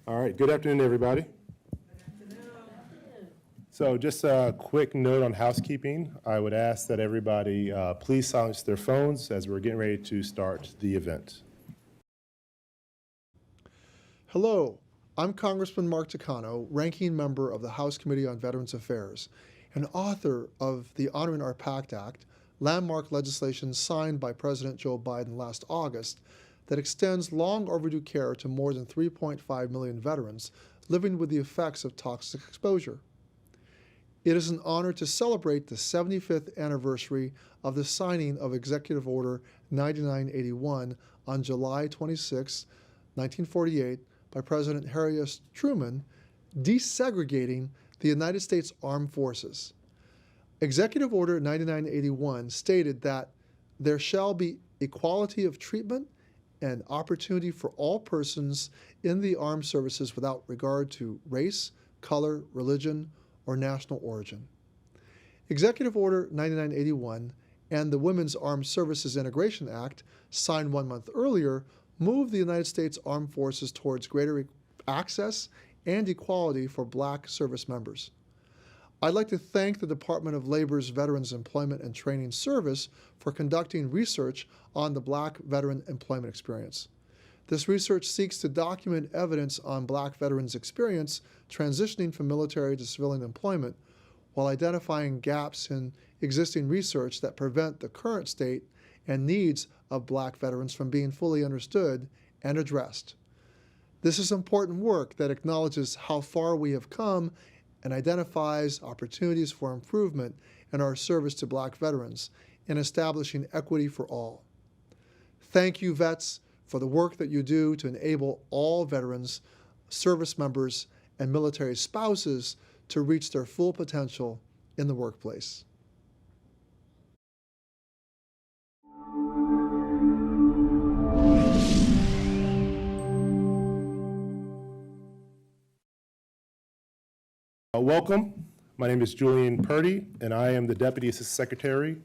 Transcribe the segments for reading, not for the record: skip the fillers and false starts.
All right, good afternoon, everybody. So just a quick note on housekeeping. I would ask that everybody please silence their phones as we're getting ready to start the event. Hello, I'm Congressman Mark Takano, ranking member of the House Committee on Veterans Affairs and author of the Honoring Our Pact Act, landmark legislation signed by President Joe Biden last August that extends long overdue care to more than 3.5 million veterans living with the effects of toxic exposure. It is an honor to celebrate the 75th anniversary of the signing of Executive Order 9981 on July 26, 1948, by President Harry S. Truman, desegregating the United States Armed Forces. Executive Order 9981 stated that there shall be equality of treatment and opportunity for all persons in the armed services without regard to race, color, religion, or national origin. Executive Order 9981 and the Women's Armed Services Integration Act, signed 1 month earlier, moved the United States Armed Forces towards greater access and equality for Black service members. I'd like to thank the Department of Labor's Veterans Employment and Training Service for conducting research on the Black veteran employment experience. This research seeks to document evidence on Black veterans' experience transitioning from military to civilian employment while identifying gaps in existing research that prevent the current state and needs of Black veterans from being fully understood and addressed. This is important work that acknowledges how far we have come and identifies opportunities for improvement in our service to Black veterans in establishing equity for all. Thank you, vets, for the work that you do to enable all veterans, service members, and military spouses to reach their full potential in the workplace. Welcome. My name is Julian Purdy, and I am the Deputy Assistant Secretary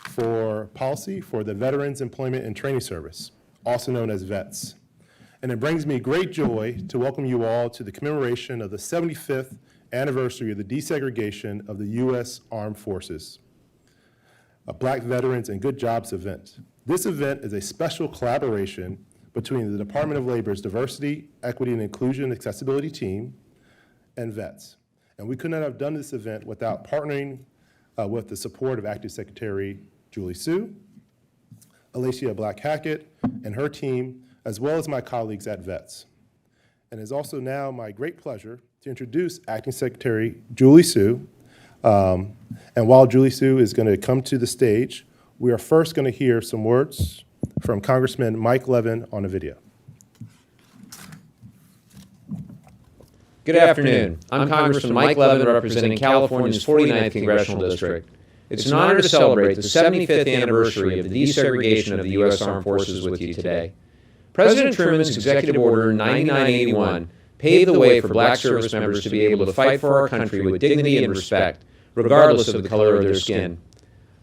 for Policy for the Veterans Employment and Training Service, also known as VETS. And it brings me great joy to welcome you all to the commemoration of the 75th anniversary of the desegregation of the U.S. Armed Forces, a Black Veterans and Good Jobs event. This event is a special collaboration between the Department of Labor's Diversity, Equity, and Inclusion Accessibility team and VETS. And we could not have done this event without partnering with the support of Acting Secretary Julie Su, Alicia Black-Hackett, and her team, as well as my colleagues at VETS. And it's also now my great pleasure to introduce Acting Secretary Julie Su. And while Julie Su is going to come to the stage, we are first going to hear some words from Congressman Mike Levin on a video. Good afternoon. I'm Congressman Mike Levin, representing California's 49th Congressional District. It's an honor to celebrate the 75th anniversary of the desegregation of the U.S. Armed Forces with you today. President Truman's Executive Order 9981 paved the way for Black service members to be able to fight for our country with dignity and respect, regardless of the color of their skin.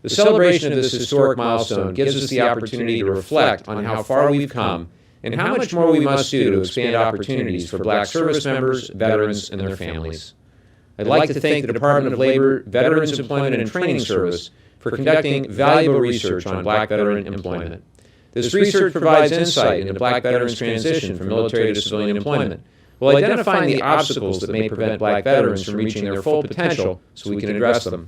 The celebration of this historic milestone gives us the opportunity to reflect on how far we've come and how much more we must do to expand opportunities for Black service members, veterans, and their families. I'd like to thank the Department of Labor, Veterans Employment and Training Service for conducting valuable research on Black veteran employment. This research provides insight into Black veterans' transition from military to civilian employment, while identifying the obstacles that may prevent Black veterans from reaching their full potential so we can address them.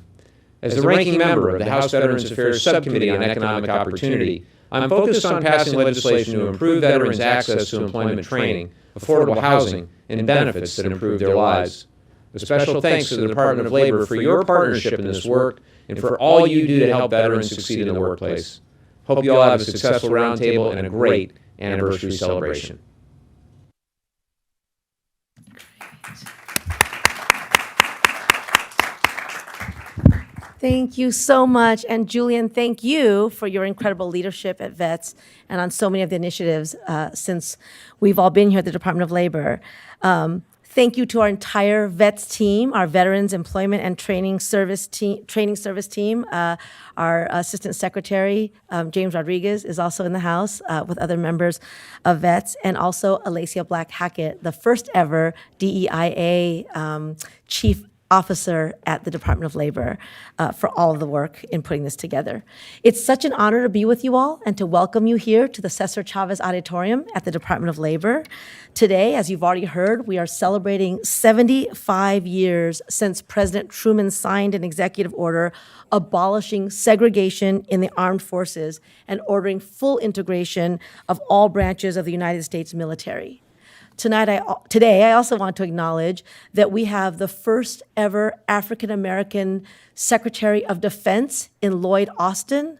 As the ranking member of the House Veterans Affairs Subcommittee on Economic Opportunity, I'm focused on passing legislation to improve veterans' access to employment training, affordable housing, and benefits that improve their lives. A special thanks to the Department of Labor for your partnership in this work and for all you do to help veterans succeed in the workplace. Hope you all have a successful roundtable and a great anniversary celebration. Thank you so much. And Julian, thank you for your incredible leadership at VETS and on so many of the initiatives since we've all been here at the Department of Labor. Thank you to our entire VETS team, our Veterans Employment and Training Service team. Our Assistant Secretary, James Rodriguez, is also in the house with other members of VETS, and also Alacia Black-Hackett, the first ever DEIA Chief Officer at the Department of Labor, for all of the work in putting this together. It's such an honor to be with you all and to welcome you here to the Cesar Chavez Auditorium at the Department of Labor. Today, as you've already heard, we are celebrating 75 years since President Truman signed an executive order abolishing segregation in the armed forces and ordering full integration of all branches of the United States military. Today, I also want to acknowledge that we have the first ever African-American Secretary of Defense in Lloyd Austin.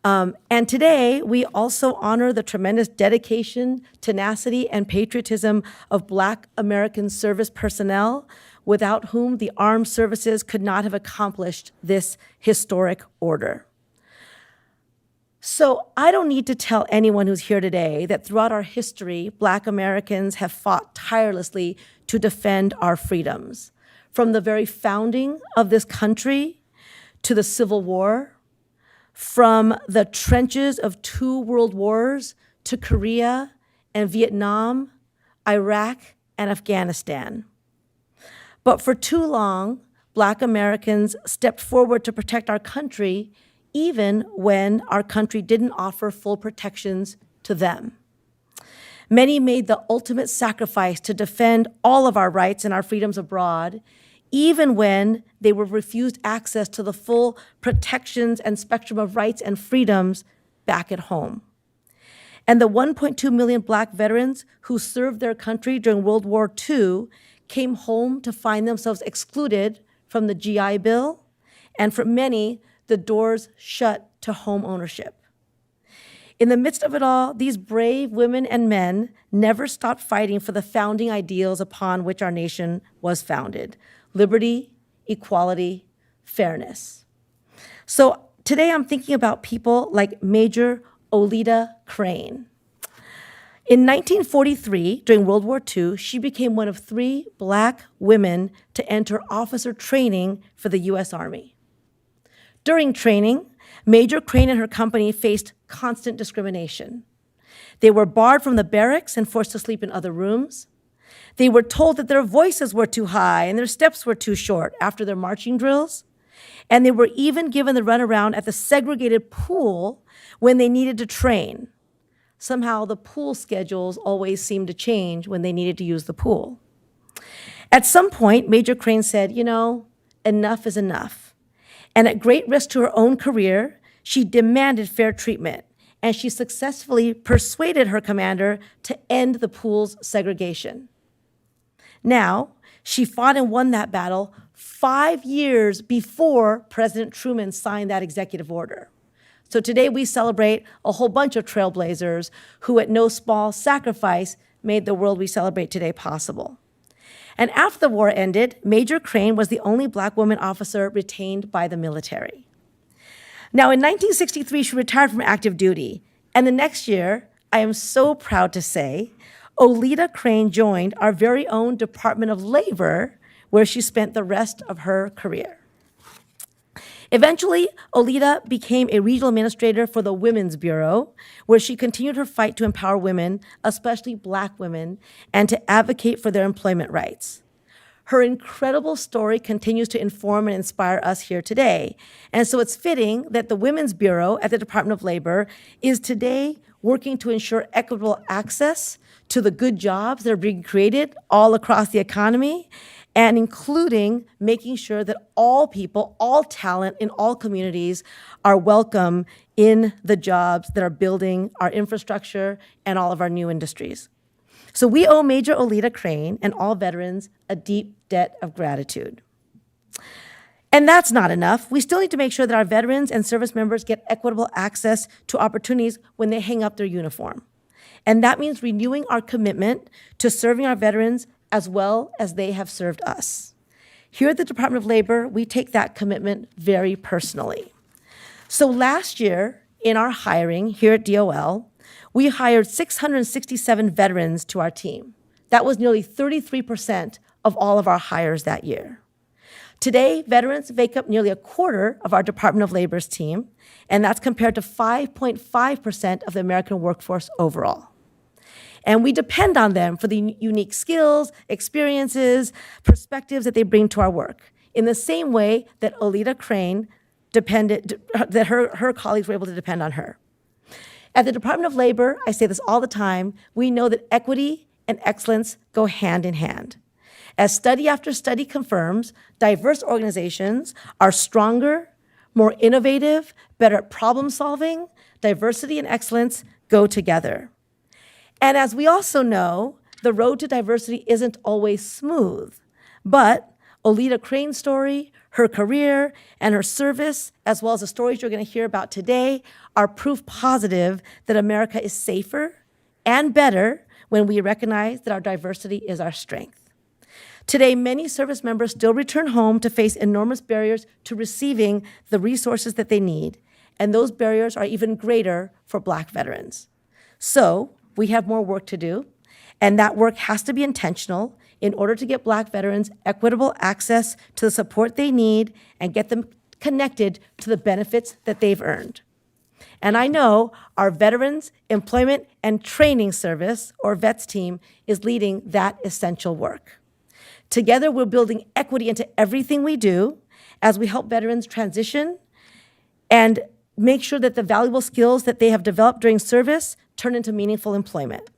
And today, we also honor the tremendous dedication, tenacity, and patriotism of Black American service personnel, without whom the armed services could not have accomplished this historic order. So I don't need to tell anyone who's here today that throughout our history, Black Americans have fought tirelessly to defend our freedoms. From the very founding of this country to the Civil War, from the trenches of 2 world wars to Korea and Vietnam, Iraq, and Afghanistan. But for too long, Black Americans stepped forward to protect our country even when our country didn't offer full protections to them. Many made the ultimate sacrifice to defend all of our rights and our freedoms abroad, even when they were refused access to the full protections and spectrum of rights and freedoms back at home. And the 1.2 million Black veterans who served their country during World War II came home to find themselves excluded from the GI Bill, and for many, the doors shut to home ownership. In the midst of it all, these brave women and men never stopped fighting for the founding ideals upon which our nation was founded: liberty, equality, fairness. So today I'm thinking about people like Major Oleta Crane. In 1943, during World War II, she became one of 3 Black women to enter officer training for the U.S. Army. During training, Major Crane and her company faced constant discrimination. They were barred from the barracks and forced to sleep in other rooms. They were told that their voices were too high and their steps were too short after their marching drills. And they were even given the runaround at the segregated pool when they needed to train. Somehow the pool schedules always seemed to change when they needed to use the pool. At some point, Major Crane said, enough is enough. And at great risk to her own career, she demanded fair treatment, and she successfully persuaded her commander to end the pool's segregation. Now, she fought and won that battle 5 years before President Truman signed that executive order. So today we celebrate a whole bunch of trailblazers who at no small sacrifice made the world we celebrate today possible. And after the war ended, Major Crane was the only Black woman officer retained by the military. Now, in 1963, she retired from active duty. And the next year, I am so proud to say, Oleta Crane joined our very own Department of Labor, where she spent the rest of her career. Eventually, Oleta became a regional administrator for the Women's Bureau, where she continued her fight to empower women, especially Black women, and to advocate for their employment rights. Her incredible story continues to inform and inspire us here today. And so it's fitting that the Women's Bureau at the Department of Labor is today working to ensure equitable access to the good jobs that are being created all across the economy, and including making sure that all people, all talent in all communities are welcome in the jobs that are building our infrastructure and all of our new industries. So we owe Major Oleta Crane and all veterans a deep debt of gratitude. And that's not enough. We still need to make sure that our veterans and service members get equitable access to opportunities when they hang up their uniform. And that means renewing our commitment to serving our veterans as well as they have served us. Here at the Department of Labor, we take that commitment very personally. So last year, in our hiring here at DOL, we hired 667 veterans to our team. That was nearly 33% of all of our hires that year. Today, veterans make up nearly a quarter of our Department of Labor's team, and that's compared to 5.5% of the American workforce overall. And we depend on them for the unique skills, experiences, perspectives that they bring to our work, in the same way that Olita Crane that her colleagues were able to depend on her. At the Department of Labor, I say this all the time, we know that equity and excellence go hand in hand. As study after study confirms, diverse organizations are stronger, more innovative, better at problem solving. Diversity and excellence go together. And as we also know, the road to diversity isn't always smooth, but Olita Crane's story, her career, and her service, as well as the stories you're going to hear about today, are proof positive that America is safer and better when we recognize that our diversity is our strength. Today, many service members still return home to face enormous barriers to receiving the resources that they need, and those barriers are even greater for Black veterans. So, we have more work to do, and that work has to be intentional in order to get Black veterans equitable access to the support they need and get them connected to the benefits that they've earned. And I know our Veterans Employment and Training Service, or VETS team, is leading that essential work. Together, we're building equity into everything we do as we help veterans transition and make sure that the valuable skills that they have developed during service turn into meaningful employment.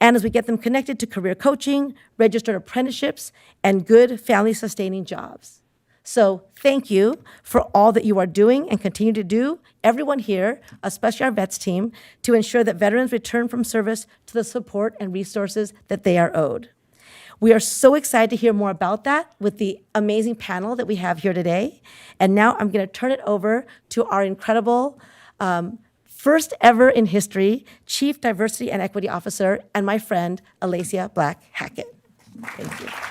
And as we get them connected to career coaching, registered apprenticeships, and good family-sustaining jobs. So thank you for all that you are doing and continue to do, everyone here, especially our VETS team, to ensure that veterans return from service to the support and resources that they are owed. We are so excited to hear more about that with the amazing panel that we have here today. And now I'm going to turn it over to our incredible, first ever in history, Chief Diversity and Equity Officer, and my friend, Alacia Black Hackett. Thank you.